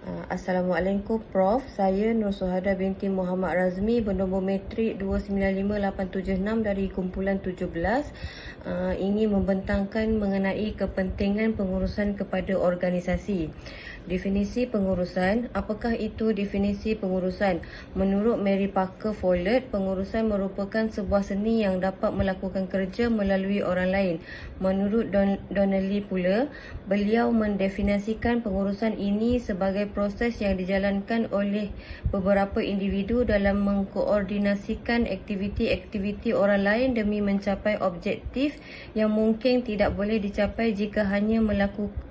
Assalamualaikum Prof. Saya Nur Suhada binti Muhammad Razmi bernombor matrik 295876 dari kumpulan 17 ingin membentangkan mengenai kepentingan pengurusan kepada organisasi. Definisi pengurusan, apakah itu definisi pengurusan? Menurut Mary Parker Follett, pengurusan merupakan sebuah seni yang dapat melakukan kerja melalui orang lain. Menurut Donnelly pula, beliau mendefinisikan pengurusan ini sebagai proses yang dijalankan oleh beberapa individu dalam mengkoordinasikan aktiviti-aktiviti orang lain demi mencapai objektif yang mungkin tidak boleh dicapai jika hanya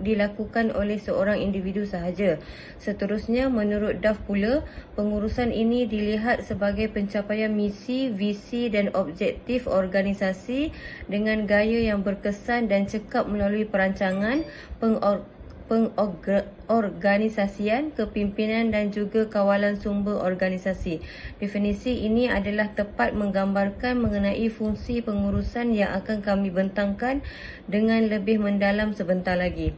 dilakukan oleh seorang individu sahaja. Seterusnya, menurut Duff pula, pengurusan ini dilihat sebagai pencapaian misi, visi dan objektif organisasi dengan gaya yang berkesan dan cekap melalui perancangan, pengorganisasian, kepimpinan dan juga kawalan sumber organisasi. Definisi ini adalah tepat menggambarkan mengenai fungsi pengurusan yang akan kami bentangkan dengan lebih mendalam sebentar lagi.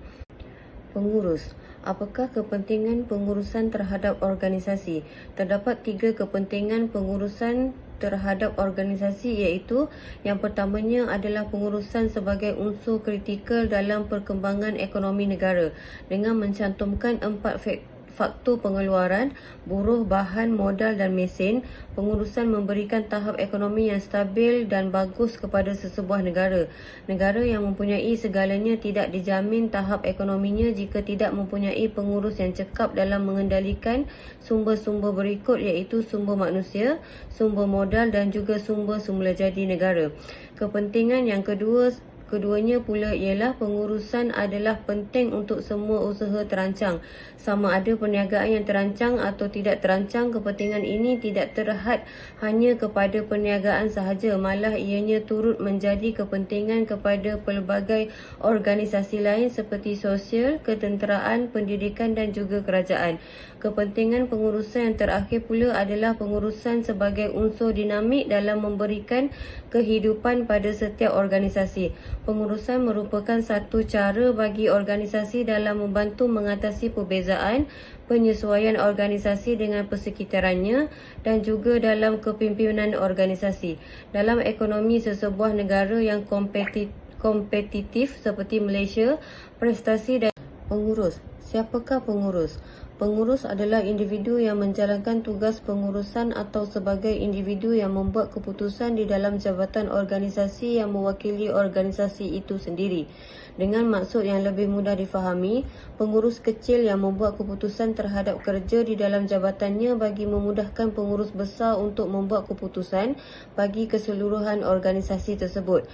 Pengurus. Apakah kepentingan pengurusan terhadap organisasi? Terdapat 3 kepentingan pengurusan terhadap organisasi, iaitu yang pertamanya adalah pengurusan sebagai unsur kritikal dalam perkembangan ekonomi negara dengan mencantumkan 4 faktor pengeluaran, buruh, bahan, modal dan mesin. Pengurusan memberikan tahap ekonomi yang stabil dan bagus kepada sesebuah negara. Negara yang mempunyai segalanya tidak dijamin tahap ekonominya jika tidak mempunyai pengurus yang cekap dalam mengendalikan sumber-sumber berikut, iaitu sumber manusia, sumber modal dan juga sumber semula jadi negara. Kepentingan yang keduanya pula ialah pengurusan adalah penting untuk semua usaha terancang. Sama ada perniagaan yang terancang atau tidak terancang, kepentingan ini tidak terhad hanya kepada perniagaan sahaja, malah ianya turut menjadi kepentingan kepada pelbagai organisasi lain seperti sosial, ketenteraan, pendidikan dan juga kerajaan. Kepentingan pengurusan yang terakhir pula adalah pengurusan sebagai unsur dinamik dalam memberikan kehidupan pada setiap organisasi. Pengurusan merupakan satu cara bagi organisasi dalam membantu mengatasi perbezaan, penyesuaian organisasi dengan persekitarannya dan juga dalam kepimpinan organisasi. Dalam ekonomi sesebuah negara yang kompetitif seperti Malaysia, prestasi dan pengurus. Siapakah pengurus? Pengurus adalah individu yang menjalankan tugas pengurusan atau sebagai individu yang membuat keputusan di dalam jabatan organisasi yang mewakili organisasi itu sendiri. Dengan maksud yang lebih mudah difahami, pengurus kecil yang membuat keputusan terhadap kerja di dalam jabatannya bagi memudahkan pengurus besar untuk membuat keputusan bagi keseluruhan organisasi tersebut.